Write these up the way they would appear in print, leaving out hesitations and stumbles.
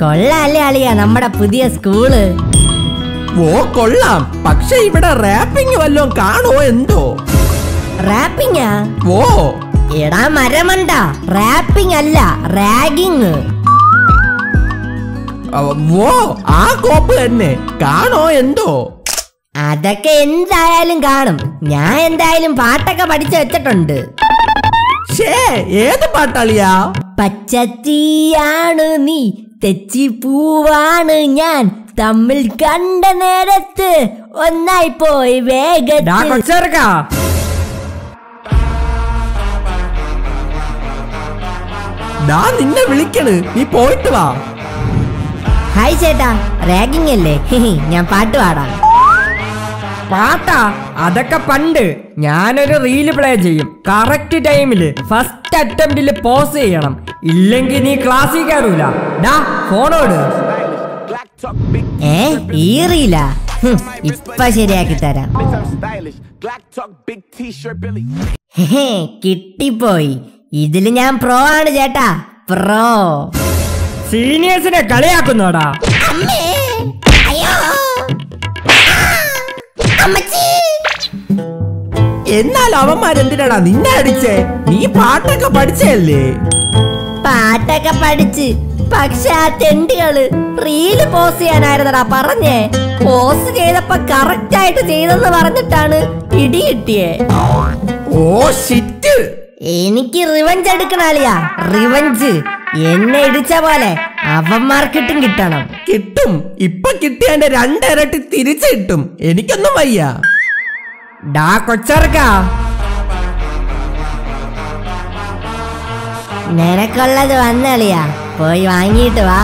കൊള്ളാല്ലേ അളിയാ നമ്മുടെ പുതിയ സ്കൂള്. ഓ കൊള്ളാം, പക്ഷെ ഇവിടെ റാപ്പിംഗ് വല്ലോം കാണോ എന്തോ? റാപ്പിംഗാ? ഓ എടാ മരമണ്ട, റാപ്പിംഗ് അല്ല, റാഗിങ്. ഓ ആ കോപ്പ് തന്നെ, കാണോ എന്തോ? അതൊക്കെ എന്തായാലും കാണും. ഞാൻ എന്തായാലും പാട്ടൊക്കെ പഠിച്ചു വെച്ചിട്ടുണ്ട്. ഏത് പാട്ടാളിയാ? പച്ചത്തീയാണ് നീ, തെച്ചിപ്പൂവാണ് ഞാൻ, തമ്മിൽ കണ്ട നേരത്ത് ഒന്നായി പോയി വേഗത്തിൽ. നിന്നെ വിളിക്കണ്, നീ പോയിട്ട് വാ. ഹായ് ചേട്ടാ, റാഗിങ് അല്ലേ? ഞാൻ പാട്ട് പാടാം. പാട്ടാ? അതൊക്കെ പണ്ട്. ഞാനൊരു റീല് പ്ലേ ചെയ്യും കറക്റ്റ് ടൈമില്. ഫസ്റ്റ് അറ്റംപ്റ്റില് പോസ് ചെയ്യണം, ഇല്ലെങ്കിൽ നീ ക്ലാസ്സിൽ കയറൂല. ഫോണോട്. ഈ റീലാ? ഇപ്പൊ ശരിയാക്കി തരാം. കിട്ടിപ്പോയി. ഇതില് ഞാൻ പ്രോ ആണ് ചേട്ടാ, പ്രോ. സീനിയേഴ്സിനെ കളിയാക്കുന്നോടാ. എന്നാൽ അവന്മാരെന്തിനാടാ നിന്നെ അടിച്ചേ? നീ പാട്ടൊക്കെ പഠിച്ചല്ലേ? പാട്ടൊക്കെ പഠിച്ച്, പക്ഷെ ആ തെണ്ടികള് റീല് പോസ് ചെയ്യാനായിരുന്നടാ പറഞ്ഞേ. പോസ് ചെയ്തപ്പോ കറക്റ്റ് ആയിട്ട് ചെയ്തെന്ന് പറഞ്ഞിട്ടാണ് ഇടി കിട്ടിയേ. Oh shit. എനിക്ക് റിവഞ്ച് എടുക്കണാളിയാ, റിവഞ്ച്. എന്നെ ഇടിച്ച പോലെ അവന്മാർക്കിട്ടും കിട്ടണം. കിട്ടും. ഇപ്പൊ കിട്ടിയതിന്റെ 2 ഇരട്ടി തിരിച്ചു കിട്ടും. എനിക്കൊന്നും വയ്യ. കൊച്ചർക്ക, നിനക്കുള്ളത് വന്നളിയാ, പോയി വാങ്ങിയിട്ട് വാ.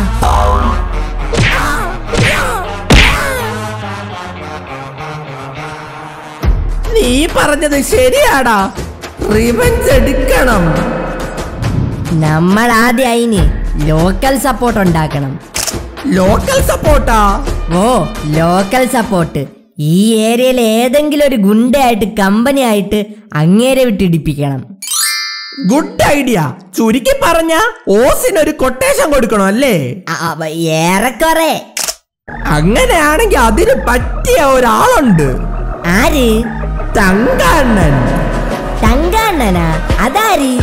നീ പറഞ്ഞത് ശരിയാടാ, റിവഞ്ച് എടുക്കണം. നമ്മൾ ആദ്യം അതിന് ലോക്കൽ സപ്പോർട്ട് ഉണ്ടാക്കണം. ലോക്കൽ സപ്പോർട്ടാ? ഓ ലോക്കൽ സപ്പോർട്ട്. ഈ ഏരിയയിൽ ഏതെങ്കിലും ഒരു ഗുണ്ടയായിട്ട് കമ്പനി ആയിട്ട് അങ്ങേരെ വിട്ടിടിപ്പിക്കണം. Good idea. ചുരുക്കി പറഞ്ഞ ഓസിനൊരു കൊട്ടേഷൻ കൊടുക്കണം അല്ലേ? ഏറെക്കുറെ. അങ്ങനെയാണെങ്കിൽ അതിന് പറ്റിയ ഒരാളുണ്ട്. ആര്? തങ്കണ്ണൻ. തങ്കണ്ണനാ? അതാര്?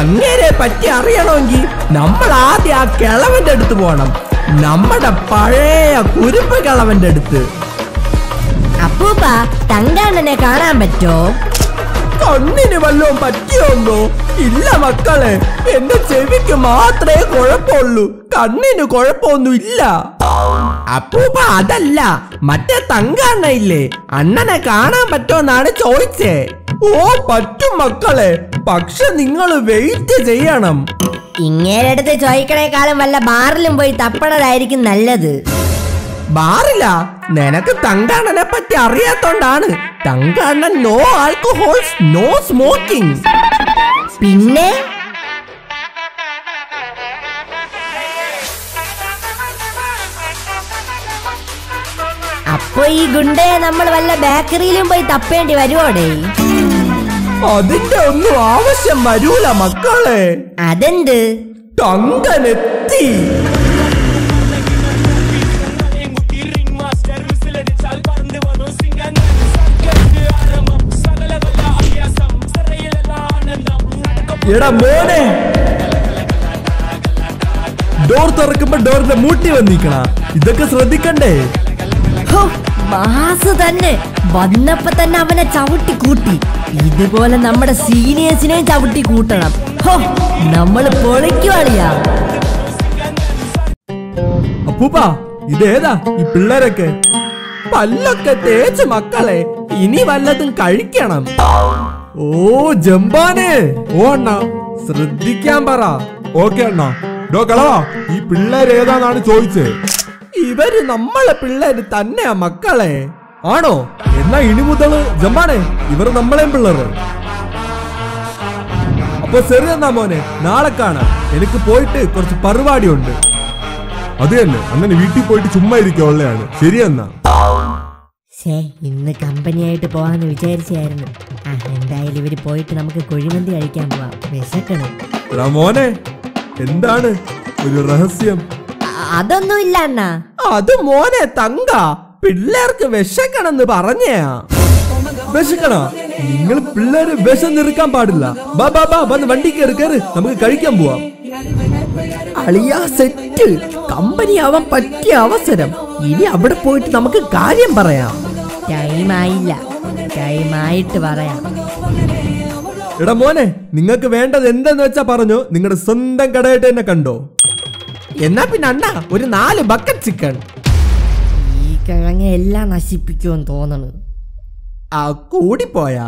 അങ്ങേരെ പറ്റി അറിയണമെങ്കിൽ നമ്മൾ ആദ്യം ആ കിളവന്റെ അടുത്ത് പോണം. നമ്മുടെ പഴയ കുരുപ്പ് കിളവന്റെ അടുത്ത്. അപ്പൂപ്പ, തങ്കണ്ണനെ കാണാൻ പറ്റോ? കണ്ണിന് വല്ലതും പറ്റിയോന്നോ? ഇല്ല മക്കളെ, എന്റെ ചെവിക്ക് മാത്രമേ കുഴപ്പമുള്ളൂ, കണ്ണിന് കുഴപ്പമൊന്നും ഇല്ല. അപ്പൂപ്പ അതല്ല, മറ്റേ തങ്കണ്ണ ഇല്ലേ, അണ്ണനെ കാണാൻ പറ്റുമെന്നാണ് ചോദിച്ചേ. ഓ പറ്റും മക്കളെ, പക്ഷെ നിങ്ങൾ വെയിറ്റ് ചെയ്യണം. ഇങ്ങേരടുത്ത് ചോദിക്കണേക്കാളും വല്ല ബാറിലും പോയി തപ്പണതായിരിക്കും നല്ലത്. ബാറില്ല? നിനക്ക് തങ്കണ്ണനെ പറ്റി അറിയാത്തോണ്ടാണ്. തങ്കണ്ണൻ നോ ആൽക്കഹോൾ, നോ സ്മോക്കിംഗ്. പിന്നെ അപ്പൊ ഈ ഗുണ്ടയെ നമ്മൾ വല്ല ബേക്കറിയിലും പോയി തപ്പേണ്ടി വരുവോടെ? അതിന്റെ ഒന്നും ആവശ്യം വരൂല മക്കളെ. അതെന്ത്? തങ്കനെത്തി. എടാ മോനെ, ഡോർ തുറക്കുമ്പോ ഡോറിന്റെ മൂട്ടി വന്നിക്കണ, ഇതൊക്കെ ശ്രദ്ധിക്കണ്ടേ? മാസ് തന്നെ. വന്നപ്പോ തന്നെ അവനെ ചവിട്ടി കൂട്ടി. ഇതുപോലെ നമ്മുടെ സീനിയേഴ്സിനെയും ചവിട്ടി കൂട്ടണം. നമ്മള് പൊളിക്കുവാളിയാ. അപ്പൂപ്പ ഇതേതാ ഈ പിള്ളേരൊക്കെ? പല്ലൊക്കെ തേച്ച് മക്കളെ, ഇനി വല്ലതും കഴിക്കണം. ഓ ജമ്പാനെ. ഓ അണ്ണ ശ്രദ്ധിക്കാൻ പറ. ഓക്കെ അണ്ണാ. കളവാ, ഈ പിള്ളേർ ഏതാന്നാണ് ചോദിച്ചത്. ഇവര് നമ്മളെ പിള്ളേര് തന്നെയാ മക്കളെ. ആണോ? എന്നാ ഇനി മുതല് ജമ്പാനെ ഇവർ നമ്മളെയും പിള്ളേർ. അപ്പൊ ശരി എന്നാ മോനെ, നാളെ കാണാം. എനിക്ക് പോയിട്ട് കുറച്ച് പരിപാടി ഉണ്ട്. അത് തന്നെ, അങ്ങനെ വീട്ടിൽ പോയിട്ട് ചുമ്മാ ഇരിക്കുള്ളതാണ്. ശരിയെന്നാ. ഇന്ന് കമ്പനിയായിട്ട് പോവാന്ന് വിചാരിച്ചായിരുന്നു. എന്തായാലും ഇവര് പോയിട്ട് നമുക്ക് കുഴിമന്തി കഴിക്കാൻ പോവാം. വിശക്കണം. മോനെ, എന്താണ് ഒരു രഹസ്യം? അതൊന്നും ഇല്ല അണ്ണാ. അത് മോനെ തങ്ക, പിള്ളേർക്ക് വിശക്കണമെന്ന് പറഞ്ഞയാ. വിശക്കണ? നിങ്ങൾ പിള്ളേര് വിഷം നിറക്കാൻ പാടില്ല. ബാ ബാ ബാ, വന്ന് വണ്ടി കയറി കയറി, നമുക്ക് കഴിക്കാൻ പോവാം. അളിയാ സെറ്റ്, കമ്പനി ആവാൻ പറ്റിയ അവസരം. ഇനി അവിടെ പോയിട്ട് നമുക്ക് കാര്യം പറയാം. ടൈമായില്ല, ടൈമായിട്ട് പറയാം. എടാ മോനെ, നിങ്ങൾക്ക് വേണ്ടത് എന്തെന്ന് വെച്ചാ പറഞ്ഞോ. നിങ്ങളുടെ സ്വന്തം കടയായിട്ട് തന്നെ കണ്ടോ. എന്നാ പിന്നെ അണ്ണാ ഒരു 4 ബക്കറ്റ് ചിക്കൻ. ഈ കിഴങ്ങ എല്ലാം നശിപ്പിക്കുമെന്ന് തോന്നണ്. ആ കൂടിപ്പോയാ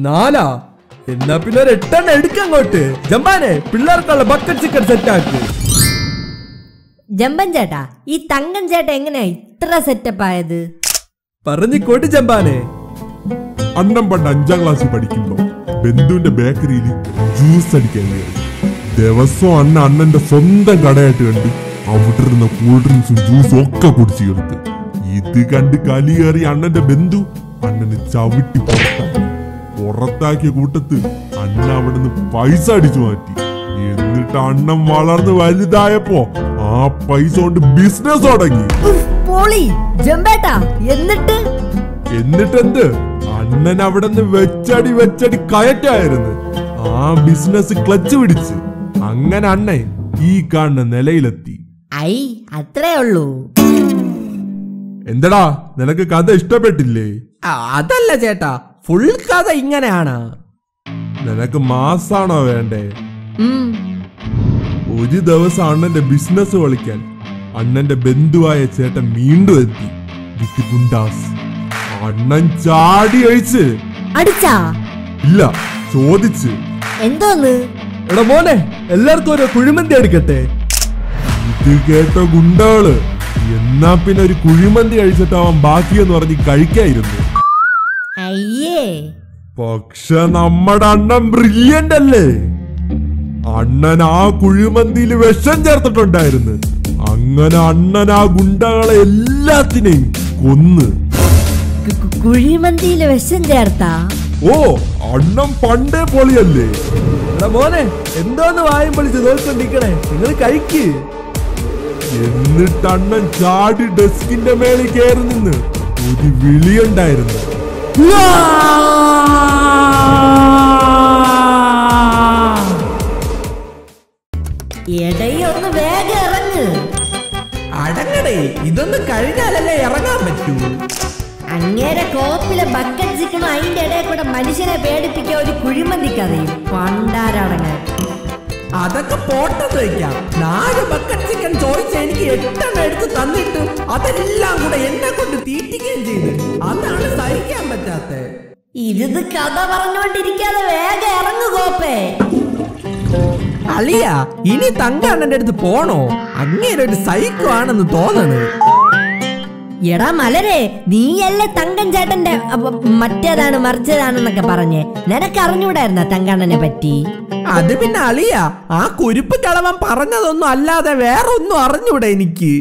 4? എന്നാ പിന്നെ ഒരു 8 എടുക്കങ്ങോട്ട്. ജമ്പാനെ, പിള്ളേർക്കുള്ള ബക്കറ്റ് ചിക്കൻ സെറ്റ് ആക്ക്. ജമ്പൻ ചേട്ടാ, ഈ തങ്കൻ ചേട്ടാ എങ്ങനെയാ ഇത്ര സെറ്റപ്പ് ആയത്? പറഞ്ഞു കൊടി ജമ്പാനെ. അന്നം പണ്ട് 5ാം ക്ലാസ്സിൽ പഠിക്കുമ്പോ ബന്ധുവിന്റെ ബേക്കറിയിൽ ജ്യൂസ് അടിക്കാൻ കയറി. ദിവസവും അണ്ണന്റെ സ്വന്തം കടയായിട്ട് കണ്ട് അവിടെ ഇരുന്ന കൂൾ ഡ്രിങ്ക്സും ജ്യൂസും ഒക്കെ കുടിച്ചു ചേർത്ത്. ഇത് കണ്ട് കലി കയറി അണ്ണന്റെ ബന്ധു അണ്ണനെ ചവിട്ടി പുറത്താക്കിയ കൂട്ടത്ത് അണ്ണ അവിടുന്ന് പൈസ അടിച്ചു മാറ്റി. എന്നിട്ട് അണ്ണൻ വളർന്ന് വലുതായപ്പോ ആ പൈസ കൊണ്ട് ബിസിനസ് തുടങ്ങി. എന്നിട്ടെന്ത്, അണ്ണൻ അവിടെ നിന്ന് വെച്ചടി കയറ്റായിരുന്നു. ആ ബിസിനസ് ക്ലച്ച് പിടിച്ച് അങ്ങനെ അണ്ണൻ ഈ കാണുന്ന നിലയിലെത്തി. അത്രേ ഉള്ളൂ. എന്തടാ, നിനക്ക് കഥ ഇഷ്ടപ്പെട്ടില്ലേ? അതല്ല ചേട്ടാ, ഫുൾ കഥ ഇങ്ങനെയാണ്. നിനക്ക് മാസാണോ വേണ്ടേ? ഒരു ദിവസം അണ്ണന്റെ ബിസിനസ് കളിക്കാൻ അണ്ണന്റെ ബന്ധുവായ ചേട്ടൻ വീണ്ടും എത്തി. വിത്ത് ഗുണ്ടാസ്. അണ്ണൻ ചാടി അഴിച്ച്. അടിച്ചാ? ഇല്ല, ചോദിച്ച്. എന്തോന്ന്? എടാ മോനെ, എല്ലാവർക്കും ഒരു കുഴിമന്തി എടുക്കട്ടെ. ഇത് കേട്ട ഗുണ്ടകള് എന്നാ പിന്നെ ഒരു കുഴിമന്തി കഴിച്ചിട്ട് അവൻ ബാക്കിയെന്ന് പറഞ്ഞ് കഴിക്കായിരുന്നു. അയ്യേ, പക്ഷെ നമ്മുടെ അണ്ണൻ ബ്രില്യന്റ് അല്ലേ. അണ്ണൻ ആ കുഴിമന്തിയിൽ വിഷം ചേർത്തിട്ടുണ്ടായിരുന്നു. അങ്ങനെ അണ്ണൻ ആ ഗുണ്ടകളെ എല്ലാത്തിനെയും കൊന്ന്. കുഴിമന്തിയില് വിഷം ചേർത്താ? ഓ, അണ്ണൻ പണ്ടേ പൊളിയല്ലേ. എടാ മോനെ, എന്തോന്ന് വായും പൊളിച്ച് നോക്കിക്കൊണ്ടിരിക്കണേ, നിങ്ങൾ കഴിക്ക്. എന്നിട്ട് അണ്ണൻ ചാടി ഡെസ്കിന്റെ മേളിൽ കയറി നിന്ന് ഒരു വിളിയുണ്ടായിരുന്നു. എടയൊന്ന് വേഗം ഇറങ്ങ്. അടങ്ങടേ, ഇതൊന്ന് കഴിഞ്ഞാലല്ലേ ഇറങ്ങാൻ പറ്റൂ. അങ്ങേരെ കോപ്പിലെ ബക്കറ്റ് ചിക്കനും അതിന്റെ ഇടയിൽ കൂടെ മനുഷ്യനെ പേടിപ്പിക്കാൻ ഒരു കുഴിമന്തി കഥയും. പണ്ടാരടങ്ങാൻ. അതൊക്കെ പോട്ടെന്ന് വെക്കാം. 4 ബക്കറ്റ് ചിക്കൻ ചോദിച്ച എനിക്ക് 8 എടുത്ത് തന്നിട്ട് അതെല്ലാം കൂടെ എന്നെ കൊണ്ട് തീറ്റിക്കുകയും ചെയ്ത്. അതാണ് സഹിക്കാൻ പറ്റാത്ത. ഇത് കഥ പറഞ്ഞുകൊണ്ടിരിക്കാതെ വേഗം ഇറങ്ങു കോപ്പേ. അളിയ, ഇനി തങ്കണ്ണന്റെ അടുത്ത് പോണോ? അങ്ങേരെ ഒരു സൈക്കോ ആണെന്ന് തോന്നണ്. എടാ മലരെ, നീയല്ലേ തങ്കൻ ചേട്ടന്റെ മറ്റേതാണ് മറിച്ചതാണെന്നൊക്കെ പറഞ്ഞേ. നിനക്ക് അറിഞ്ഞൂടായിരുന്ന തങ്കണ്ണനെ പറ്റി? അത് പിന്നെ അളിയ, ആ കുരുപ്പ് കളവൻ പറഞ്ഞതൊന്നും അല്ലാതെ വേറൊന്നും അറിഞ്ഞൂടെ എനിക്ക്.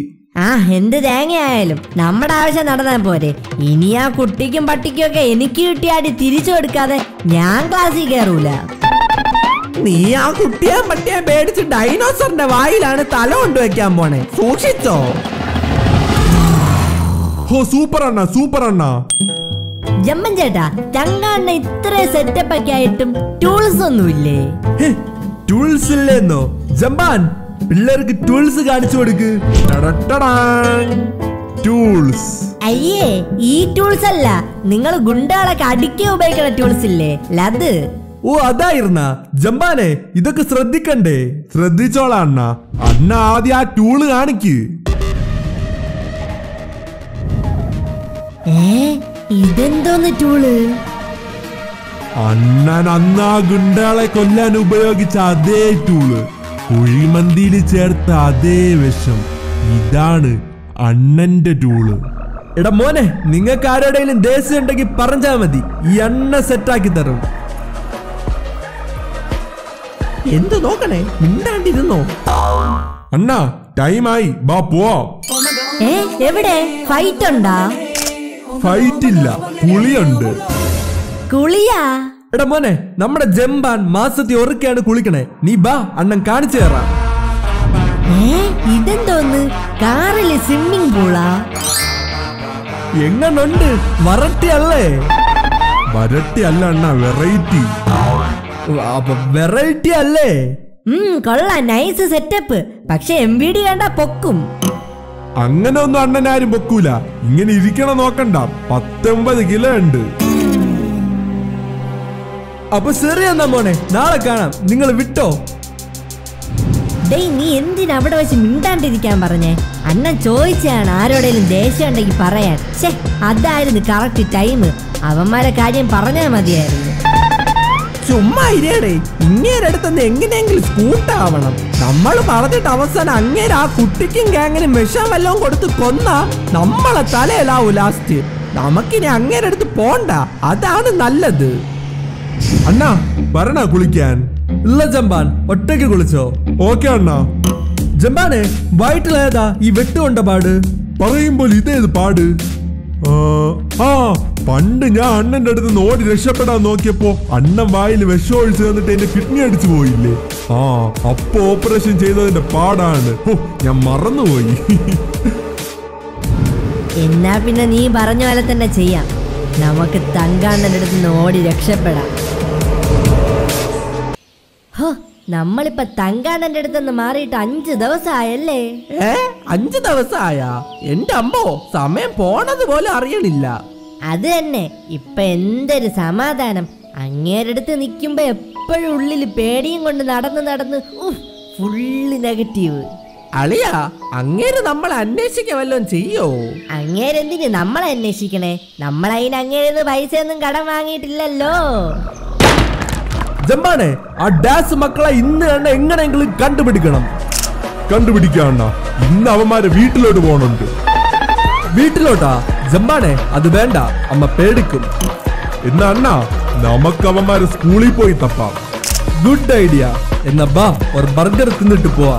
എന്ത് തേങ്ങയായാലും നമ്മുടെ ആവശ്യം നടന്നാൽ പോരെ. ഇനി ആ കുട്ടിക്കും പട്ടിക്കും ഒക്കെ എനിക്ക് കിട്ടിയാടി തിരിച്ചു കൊടുക്കാതെ ഞാൻ ക്ലാസ്സിൽ കയറൂല. നീ ആ കുട്ടിയെ പട്ടിയെ പേടിച്ച് ഡൈനോസറിന്റെ വായിലാണ് തല കൊണ്ടുവയ്ക്കാൻ പോണേ, സൂക്ഷിച്ചോ. സൂപ്പർ അണ്ണ, സൂപ്പർ അണ്ണ. ജമ്മൻ ചേട്ടാ, തങ്കണ്ണ ഇത്ര സെറ്റപ്പ് ഒക്കെ ആയിട്ടും ടൂൾസ് ഒന്നുമില്ലേ? ടൂൾസ് ഇല്ലെന്നോ? ജമ്പാൻ, പിള്ളേർക്ക് ടൂൾസ് കാണിച്ചു കൊടുക്ക്. ടൂൾസ്. അയ്യേ, ഈ ടൂൾസ് അല്ല, നിങ്ങൾ ഗുണ്ടകളൊക്കെ അടിക്കാൻ ഉപയോഗിക്കുന്ന ടൂൾസ് ഇല്ലേ, അത്. ഓ, അതായിരുന്ന ജമ്പാനെ, ഇതൊക്കെ ശ്രദ്ധിക്കണ്ടേ? ശ്രദ്ധിച്ചോളാ അണ്ണ. അണ്ണ ആദ്യം ആ ടൂള് കാണിക്ക്. ഇതെന്തോന്ന് ടൂള്? അണ്ണൻ അന്ന് ആ ഗുണ്ടകളെ കൊല്ലാൻ ഉപയോഗിച്ച അതേ ടൂള്, കുഴിമന്തിയിൽ ചേർത്ത അതേ വിഷം. ഇതാണ് അണ്ണന്റെ ടൂള്. എടാ മോനെ, നിങ്ങൾക്ക് ആരുടെയും ദേശം ഉണ്ടെങ്കിൽ പറഞ്ഞാ മതി, ഈ എണ്ണ സെറ്റാക്കി തരും. എന്ത് നോക്കണേ, മിണ്ടാണ്ടിരുന്നോ. അണ്ണാ, ടൈമായി, ബാ പോവാം. എവിടെ ഫൈറ്റ് ഉണ്ടാ? ഫൈറ്റ് ഇല്ല, കുളിയുണ്ട്. കുളിയാ? എടാ മോനെ, നമ്മുടെ ജമ്പാൻ മാസത്തിൽ ഒറുക്കെയാണ് കുളിക്കണേ. നീ ബാ, അണ്ണൻ കാണിച്ചു തരാം. ഇതെന്തോന്ന് കാറില് സ്വിമ്മിംഗ് പൂളാ? എങ്ങനുണ്ട്? വരട്ടി അല്ലേ? വരട്ടി അല്ല അണ്ണ, വെറൈറ്റി. വെറൈറ്റി അല്ലേ? കൊള്ളാം, നൈസ് സെറ്റപ്പ്. പക്ഷെ MVD കണ്ടാ പൊക്കും. അങ്ങനെ ഒന്നും അണ്ണൻ ആരും പൊക്കൂല. ഇങ്ങനെ ഇരിക്കണം നോക്കണ്ട, 19 കിലോ ഉണ്ട്. അപ്പൊ ശരിയെന്നാ മോനെ, നാളെ കാണാം. നിങ്ങൾ വിട്ടോ? ഡേയ്, നീ എന്തിനാ അവിടെ വെച്ച് മിണ്ടാണ്ടിരിക്കാൻ പറഞ്ഞേ? അണ്ണൻ ചോദിച്ചാണ് ആരോടേലും ദേഷ്യം ഉണ്ടെങ്കിൽ പറയാൻ. ഛേ, അതായിരുന്നു കറക്റ്റ് ടൈം. അവന്മാരെ കാര്യം പറഞ്ഞാൽ മതിയായിരുന്നു. ചുമ്മാ ഇരേടേ, ഇങ്ങേരടുത്തുനിന്ന് എങ്ങനെയെങ്കിലും സ്കൂട്ടാവണം. നമ്മൾ പറഞ്ഞിട്ട് അവസാനം അങ്ങേര് ആ കുട്ടിക്കും ഗ്യാങ്ങിനും വിഷം വല്ലതും കൊടുത്ത് കൊന്നാ നമ്മളെ തലയിലാവൂ ലാസ്റ്റ്. നമുക്കിനി അങ്ങേരടുത്ത് പോണ്ട, അതാണ് നല്ലത്. അണ്ണാ വരണ കുളിക്കാൻ? ഇല്ല ജമ്പാൻ, ഒറ്റയ്ക്ക് കുളിച്ചോ? ഓക്കെ അണ്ണാ. ജമ്പാനെ, വയറ്റിലേതാ ഈ വെട്ടുകൊണ്ട പാട്? പറയുമ്പോൾ ഇതേത് പാട്? പണ്ട് ഞാൻ അണ്ണന്റെ അടുത്ത് ഓടി രക്ഷപ്പെടാൻ നോക്കിയപ്പോ അണ്ണൻ വായിൽ വിഷം ഒഴിച്ചു തന്നിട്ട് എന്റെ കിഡ്നി അടിച്ചു പോയില്ലേ? അപ്പൊ ഓപ്പറേഷൻ ചെയ്തതിന്റെ പാടാണ്. ഞാൻ മറന്നുപോയി. എന്നാ പിന്നെ നീ പറഞ്ഞ പോലെ തന്നെ ചെയ്യാം. നമുക്ക് തങ്കാണ്ണന്റെ അടുത്ത് ഓടി രക്ഷപ്പെടാം. നമ്മളിപ്പോ തങ്കാണ്ണന്റെ അടുത്തുനിന്ന് മാറിയിട്ട് 5 ദിവസമായല്ലേ? 5 ദിവസമായാ? എന്റെ അമ്മോ, സമയം പോണത് പോലെ അറിയണില്ല. അത് തന്നെ, ഇപ്പൊ എന്തൊരു സമാധാനം. അങ്ങേരടുത്ത് നിൽക്കുമ്പോ എപ്പോഴും ഉള്ളിൽ പേടിയും കൊണ്ട് നടന്ന് ഫുള്ള് നെഗറ്റീവ്. അളിയാ, അങ്ങേര് നമ്മളെ അന്വേഷിക്കാൻ വല്ലതും ചെയ്യോ? അങ്ങേരെന്തിന് നമ്മളെ അന്വേഷിക്കണേ? നമ്മളതിന് അങ്ങേരുന്ന് പൈസ ഒന്നും കടം വാങ്ങിയിട്ടില്ലല്ലോ. ജമ്പാനെ, ആ ഡാസ് മക്കളെ ഇന്ന് തന്നെ എങ്ങനെയെങ്കിലും കണ്ടുപിടിക്കണം. കണ്ടുപിടിക്കാണ്ട, ഇന്ന് അവന്മാരെ വീട്ടിലോട്ട് പോണുണ്ട്. വീട്ടിലോട്ടാ? ജമ്പാനെ, അത് വേണ്ട, അമ്മ പേടിക്കും. എന്നാ അണ്ണാ, നമുക്ക് അവന്മാരെ സ്കൂളിൽ പോയി തപ്പാം. Good idea. എന്നാ ബാ, ഒരു ബർഗർ തിന്നിട്ട് പോവാ.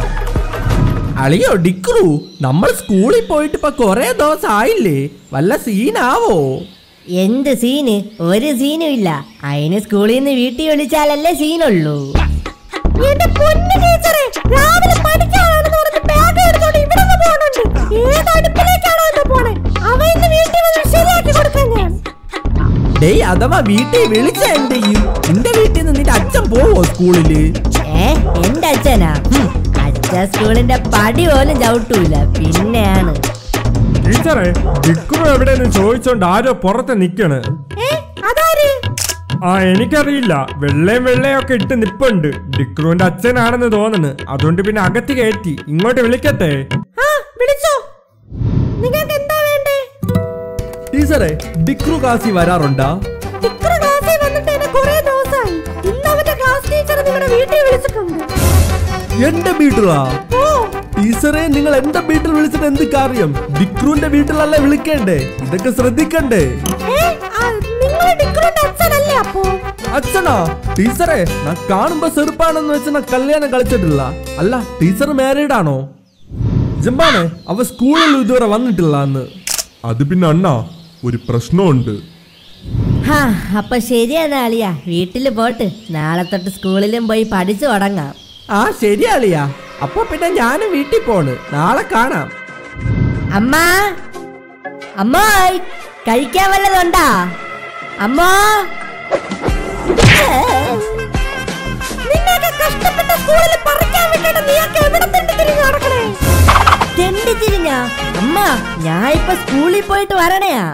അളിയോ ഡിക്രു, നമ്മൾ സ്കൂളിൽ പോയിട്ട് ഇപ്പൊ കൊറേ ദിവസം ആയില്ലേ? വല്ല സീനാവോ? എന്ത് സീന്? ഒരു സീനും ഇല്ല. അതിന് സ്കൂളിൽ നിന്ന് വീട്ടിൽ വിളിച്ചാലല്ലേ സീനുള്ളൂ. ഡേയ്, അഥവാ വീട്ടിൽ വിളിച്ച എന്ത് ചെയ്യും? നിന്റെ വീട്ടിൽ നിന്ന് നിന്റെ അച്ഛൻ പോവോ സ്കൂളില്? എന്റെ അച്ഛനാ? അച്ഛൻ സ്കൂളിന്റെ പടി പോലും ചവിട്ടൂല. പിന്നെയാണ് ടീച്ചറെ, ഡിക്രു എവിടെയെന്ന് ചോദിച്ചോണ്ട് ആരോ പുറത്ത് നിക്കണ്. എനിക്കറിയില്ല. വെള്ളയൊക്കെ ഇട്ട് നിപ്പുണ്ട്. ഡിക്രുവിന്റെ അച്ഛനാണെന്ന് തോന്നുന്നു. അതുകൊണ്ട് പിന്നെ അകത്ത് കയറ്റി. ഇങ്ങോട്ട് വിളിക്കട്ടെ? ടീച്ചറെ, ഡിക്രു ക്ലാസ്സിൽ വരാറുണ്ടോ? എന്റെ വീട്ടിലാ? ടീച്ചറെ, നിങ്ങൾ എന്റെ വീട്ടിൽ വിളിച്ചിട്ട് എന്ത് കാര്യം? ഡിക്രുവിന്റെ വീട്ടിലല്ലേ വിളിക്കണ്ടേ? ഇതൊക്കെ ശ്രദ്ധിക്കണ്ടേ? അച്ഛനാ? ടീച്ചറെ, ഞാൻ കാണുമ്പോ ചെറുപ്പാണെന്ന് വെച്ച് ഞാൻ കല്യാണം കളിച്ചിട്ടില്ല. അല്ല, ടീച്ചർ മാരീഡ് ആണോ? ജമ്പാനെ, അവ സ്കൂളിൽ ഇതുവരെ വന്നിട്ടില്ല എന്ന്. അത് പിന്നെ അണ്ണാ, ഒരു പ്രശ്നമുണ്ട്. അപ്പൊ ശരിയാണ് അളിയാ, വീട്ടില് പോട്ട്. നാളെ തൊട്ട് സ്കൂളിലും പോയി പഠിച്ചു തുടങ്ങാം. ശരിയാളിയാ. അപ്പൊ പിന്നെ ഞാനും വീട്ടിൽ പോണ്. നാളെ കാണാം. അമ്മാ, അമ്മായി, കഴിക്കാൻ വല്ലതുണ്ടാ? അമ്മോ, തിരിഞ്ഞ അമ്മ, ഞാൻ ഇപ്പൊ സ്കൂളിൽ പോയിട്ട് വരണയാ.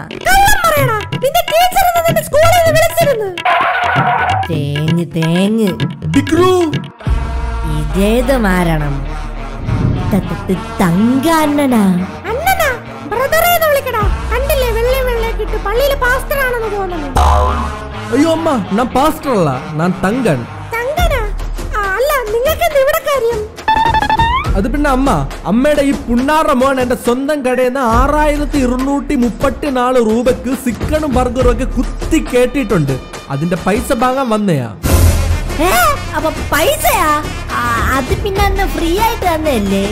തേഞ്ഞ് ഇതേത് മാരണം? തങ്കാണ്ണനാ? അയ്യോ അമ്മ, ഞാൻ പാസ്റ്റർ അല്ല, ഞാൻ തങ്കൻ. അത് പിന്നെ അമ്മ, അമ്മയുടെ ഈ പുണ്ണാറ മോൻ എന്റെ സ്വന്തം കടയിൽ നിന്ന് 6234 രൂപക്ക് ചിക്കനും ബർഗറും ഒക്കെ കുത്തി കേട്ടിട്ടുണ്ട്. അതിന്റെ പൈസ വാങ്ങാൻ വന്നയാ. അപ്പൊ പൈസയാ? അത് പിന്നെ ഫ്രീ ആയിട്ട് തന്നെയല്ലേ?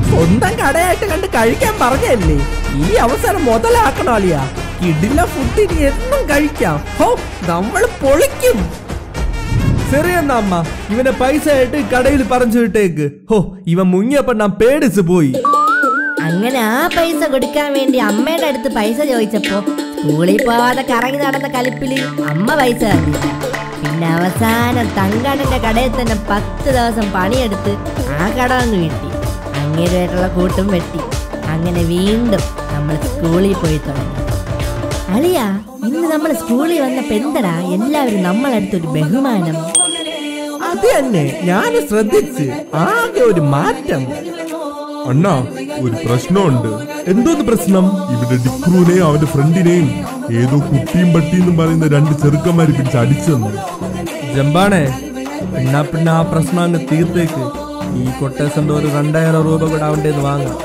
സ്വന്തം കടയായിട്ട് കണ്ട് കഴിക്കാൻ പറഞ്ഞല്ലേ? ഈ അവസരം മുതലാക്കണോ അളിയാ? കിടില ഫുഡ് ഇനി എന്നും കഴിക്കാം. ഹോ, നമ്മൾ പൊളിക്കും. ശരിയെന്നാ അമ്മ, ഇവനെ പൈസ ആയിട്ട് കടയിൽ പറഞ്ഞു വിട്ടേക്ക്. ഹോ, ഇവൻ മുങ്ങിയപ്പോ ഞാൻ പേടിച്ച് പോയി. അങ്ങനെ ആ പൈസ കൊടുക്കാൻ വേണ്ടി അമ്മയുടെ അടുത്ത് പൈസ ചോദിച്ചപ്പോ സ്കൂളിൽ പോവാതെ കറങ്ങി നടന്ന കലിപ്പില് അമ്മ പൈസ തന്നില്ല. പിന്നെ അവസാനം തങ്കണ്ണന്റെ കടയിൽ തന്നെ 10 ദിവസം പണിയെടുത്ത് ആ കട അങ്ങ് വീട്ടി. അങ്ങേരുമായിട്ടുള്ള കൂട്ടും വെട്ടി. അങ്ങനെ വീണ്ടും നമ്മൾ സ്കൂളിൽ പോയി തുടങ്ങി. അളിയാ, ഇന്ന് നമ്മൾ സ്കൂളിൽ വന്നപ്പോ എന്തടാ എല്ലാവരും നമ്മളടുത്തൊരു ബഹുമാനം. അത് തന്നെ ഞാൻ ശ്രദ്ധിച്ച്. ആകെ ഒരു മാറ്റം. അണ്ണാ, ഒരു പ്രശ്നമുണ്ട്. എന്തോന്ന് പ്രശ്നം? ഇവിടെ ഡിക്രൂനെയും അവന്റെ ഫ്രണ്ടിനെയും ഏതോ കുട്ടിയും പട്ടിയെന്നും പറയുന്ന 2 ചെറുക്കന്മാര് പിടിച്ച് അടിച്ചെന്നു. ജമ്പാണേ, എന്നാ പിന്നെ ആ പ്രശ്നം അങ്ങ് തീർത്തേക്ക്. ഈ കൊട്ടേഷന്റെ ഒരു 2000 രൂപ കൂടെ അവൻ്റെ വാങ്ങാം.